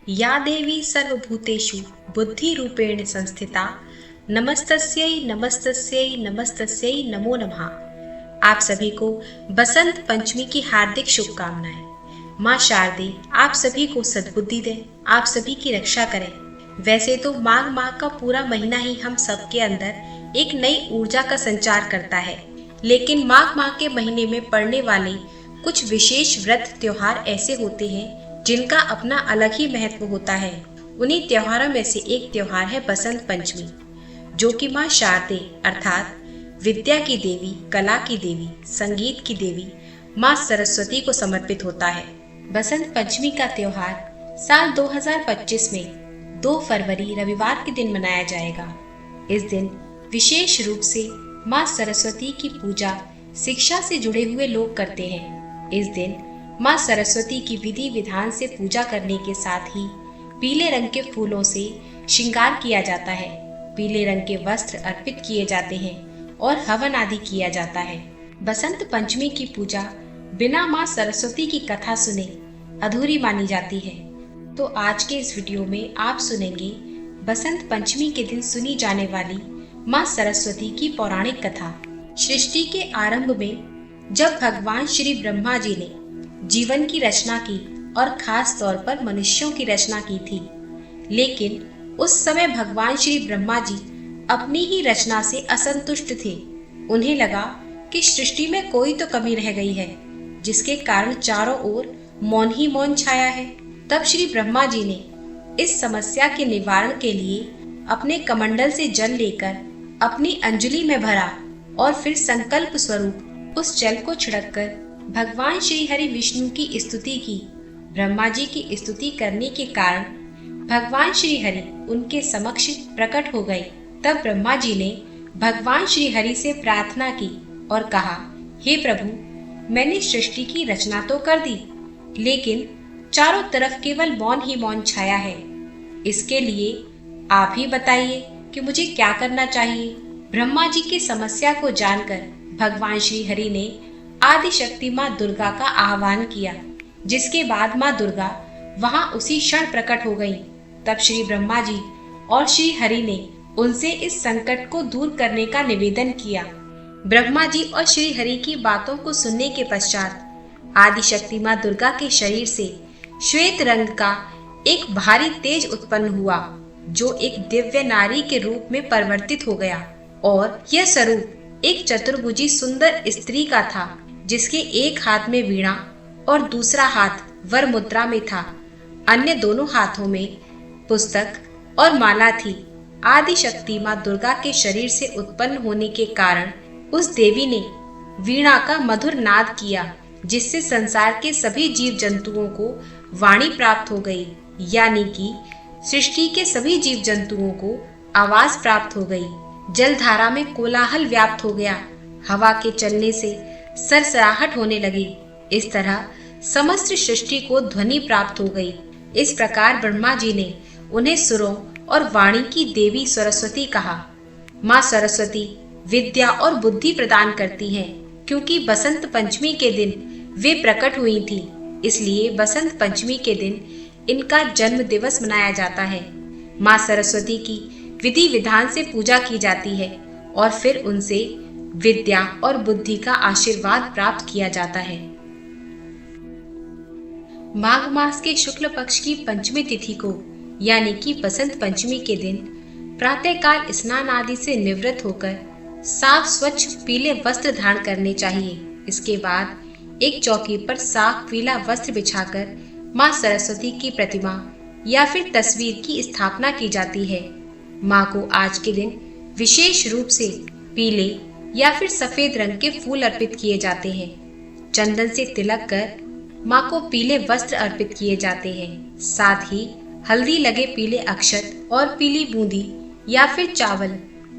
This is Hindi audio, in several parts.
या देवी सर्वभूतेषु बुद्धिरूपेण संस्थिता नमस्तस्यै नमस्तस्यै नमस्तस्यै नमो नमः। आप सभी को बसंत पंचमी की हार्दिक शुभकामनाएं। माँ शारदे आप सभी को सद्बुद्धि दे, आप सभी की रक्षा करें। वैसे तो माघ माह का पूरा महीना ही हम सबके अंदर एक नई ऊर्जा का संचार करता है, लेकिन माघ माह के महीने में पड़ने वाले कुछ विशेष व्रत त्योहार ऐसे होते हैं जिनका अपना अलग ही महत्व होता है। उन्हीं त्योहारों में से एक त्योहार है बसंत पंचमी, जो कि माँ शारदे अर्थात विद्या की देवी, कला की देवी, संगीत की देवी माँ सरस्वती को समर्पित होता है। बसंत पंचमी का त्योहार साल 2025 में 2 फरवरी रविवार के दिन मनाया जाएगा। इस दिन विशेष रूप से माँ सरस्वती की पूजा शिक्षा से जुड़े हुए लोग करते हैं। इस दिन माँ सरस्वती की विधि विधान से पूजा करने के साथ ही पीले रंग के फूलों से श्रृंगार किया जाता है, पीले रंग के वस्त्र अर्पित किए जाते हैं और हवन आदि किया जाता है। बसंत पंचमी की पूजा बिना माँ सरस्वती की कथा सुने अधूरी मानी जाती है। तो आज के इस वीडियो में आप सुनेंगे बसंत पंचमी के दिन सुनी जाने वाली माँ सरस्वती की पौराणिक कथा। सृष्टि के आरंभ में जब भगवान श्री ब्रह्मा जी ने जीवन की रचना की और खास तौर पर मनुष्यों की रचना की थी, लेकिन उस समय भगवान श्री ब्रह्मा जी अपनी ही रचना से असंतुष्ट थे। उन्हें लगा कि सृष्टि में कोई तो कमी रह गई है, जिसके कारण चारों ओर मौन ही मौन छाया है। तब श्री ब्रह्मा जी ने इस समस्या के निवारण के लिए अपने कमंडल से जल लेकर अपनी अंजलि में भरा और फिर संकल्प स्वरूप उस जल को छिड़ककर भगवान श्री हरि विष्णु की स्तुति की। ब्रह्मा जी की स्तुति करने के कारण भगवान श्री हरि उनके समक्ष प्रकट हो गए। तब ब्रह्मा जी ने भगवान श्री हरि से प्रार्थना की और कहा, हे प्रभु, मैंने सृष्टि की रचना तो कर दी, लेकिन चारों तरफ केवल मौन ही मौन छाया है। इसके लिए आप ही बताइए कि मुझे क्या करना चाहिए। ब्रह्मा जी की समस्या को जानकर भगवान श्री हरि ने आदि शक्ति माँ दुर्गा का आह्वान किया, जिसके बाद माँ दुर्गा वहां उसी क्षण प्रकट हो गई। तब श्री ब्रह्मा जी और श्री हरि ने उनसे इस संकट को दूर करने का निवेदन किया। ब्रह्मा जी और श्री हरि की बातों को सुनने के पश्चात आदि शक्ति माँ दुर्गा के शरीर से श्वेत रंग का एक भारी तेज उत्पन्न हुआ, जो एक दिव्य नारी के रूप में परिवर्तित हो गया। और यह स्वरूप एक चतुर्भुजी सुंदर स्त्री का था, जिसके एक हाथ में वीणा और दूसरा हाथ वर मुद्रा में था। अन्य दोनों हाथों में पुस्तक और माला थी। आदि शक्ति माँ दुर्गा के शरीर से उत्पन्न होने के कारण उस देवी ने वीणा का मधुर नाद किया, जिससे संसार के सभी जीव जंतुओं को वाणी प्राप्त हो गई, यानी कि सृष्टि के सभी जीव जंतुओं को आवाज प्राप्त हो गई। जलधारा में कोलाहल व्याप्त हो गया, हवा के चलने से सरसराहट होने लगी। इस तरह समस्त सृष्टि को ध्वनि प्राप्त हो गई। इस प्रकार ब्रह्मा जी ने उन्हें सुरों और वाणी की देवी सरस्वती कहा। माँ सरस्वती विद्या और बुद्धि प्रदान करती हैं, क्योंकि बसंत पंचमी के दिन वे प्रकट हुई थी, इसलिए बसंत पंचमी के दिन इनका जन्म दिवस मनाया जाता है। माँ सरस्वती की विधि विधान से पूजा की जाती है और फिर उनसे विद्या और बुद्धि का आशीर्वाद प्राप्त किया जाता है। माघ मास के शुक्ल पक्ष की पंचमी तिथि को, यानी कि बसंत पंचमी के दिन प्रातःकाल स्नान आदि से निवृत्त होकर साफ स्वच्छ पीले वस्त्र धारण करने चाहिए। इसके बाद एक चौकी पर साफ पीला वस्त्र बिछाकर माँ सरस्वती की प्रतिमा या फिर तस्वीर की स्थापना की जाती है। माँ को आज के दिन विशेष रूप से पीले या फिर सफेद रंग के फूल अर्पित किए जाते हैं। चंदन से तिलक कर माँ को पीले वस्त्र अर्पित किए जाते हैं। साथ ही हल्दी लगे पीले अक्षत और पीली बूंदी या फिर चावल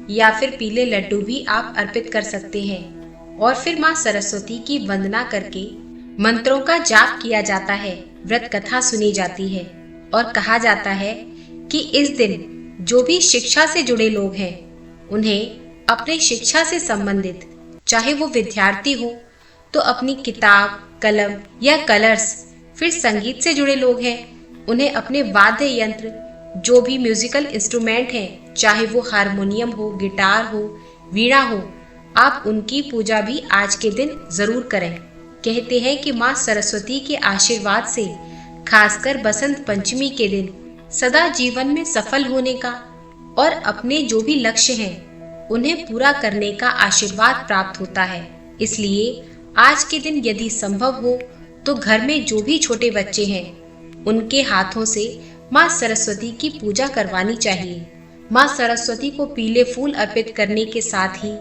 या फिर पीले लड्डू भी आप अर्पित कर सकते हैं। और फिर माँ सरस्वती की वंदना करके मंत्रों का जाप किया जाता है, व्रत कथा सुनी जाती है और कहा जाता है कि इस दिन जो भी शिक्षा से जुड़े लोग हैं, उन्हें अपने शिक्षा से संबंधित, चाहे वो विद्यार्थी हो तो अपनी किताब, कलम या कलर्स, फिर संगीत से जुड़े लोग हैं उन्हें अपने वाद्य यंत्र, जो भी म्यूजिकल इंस्ट्रूमेंट हैं, चाहे वो हारमोनियम हो, गिटार हो, वीणा हो, आप उनकी पूजा भी आज के दिन जरूर करें। कहते हैं कि माँ सरस्वती के आशीर्वाद से खासकर बसंत पंचमी के दिन सदा जीवन में सफल होने का और अपने जो भी लक्ष्य हैं उन्हें पूरा करने का आशीर्वाद प्राप्त होता है। इसलिए आज के दिन यदि संभव हो तो घर में जो भी छोटे बच्चे हैं उनके हाथों से माँ सरस्वती की पूजा करवानी चाहिए। माँ सरस्वती को पीले फूल अर्पित करने के साथ ही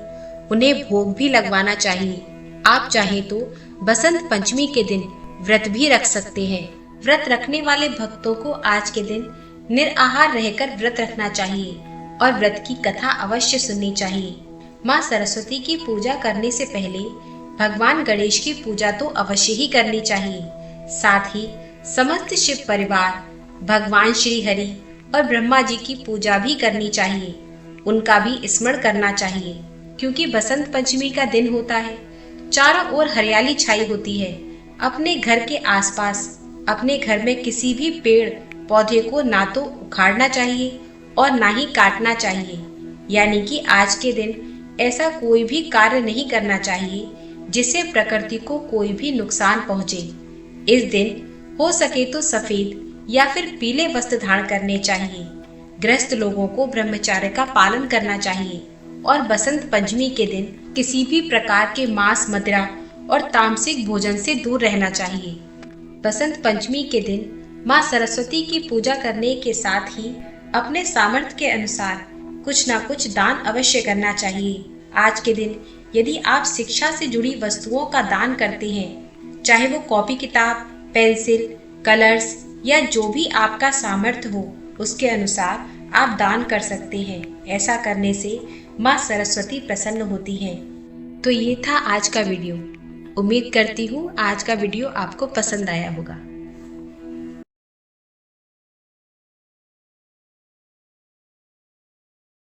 उन्हें भोग भी लगवाना चाहिए। आप चाहें तो बसंत पंचमी के दिन व्रत भी रख सकते हैं। व्रत रखने वाले भक्तों को आज के दिन निराहार रहकर व्रत रखना चाहिए और व्रत की कथा अवश्य सुननी चाहिए। माँ सरस्वती की पूजा करने से पहले भगवान गणेश की पूजा तो अवश्य ही करनी चाहिए। साथ ही समस्त शिव परिवार, भगवान श्री हरि और ब्रह्मा जी की पूजा भी करनी चाहिए। उनका भी स्मरण करना चाहिए, क्योंकि बसंत पंचमी का दिन होता है। चारों ओर हरियाली छाई होती है। अपने घर के आसपास, अपने घर में किसी भी पेड़ पौधे को ना तो उखाड़ना चाहिए और ना ही काटना चाहिए। यानी कि आज के दिन ऐसा कोई भी कार्य नहीं करना चाहिए जिससे प्रकृति को कोई भी नुकसान पहुंचे। इस दिन हो सके तो सफेद या फिर पीले वस्त्र धारण करने चाहिए। गृहस्थ लोगों को ब्रह्मचर्य का पालन करना चाहिए और बसंत पंचमी के दिन किसी भी प्रकार के मांस, मदिरा और तामसिक भोजन से दूर रहना चाहिए। बसंत पंचमी के दिन माँ सरस्वती की पूजा करने के साथ ही अपने सामर्थ्य के अनुसार कुछ ना कुछ दान अवश्य करना चाहिए। आज के दिन यदि आप शिक्षा से जुड़ी वस्तुओं का दान करते हैं, चाहे वो कॉपी किताब, पेंसिल, कलर्स या जो भी आपका सामर्थ्य हो, उसके अनुसार आप दान कर सकते हैं। ऐसा करने से माँ सरस्वती प्रसन्न होती हैं। तो ये था आज का वीडियो। उम्मीद करती हूँ आज का वीडियो आपको पसंद आया होगा।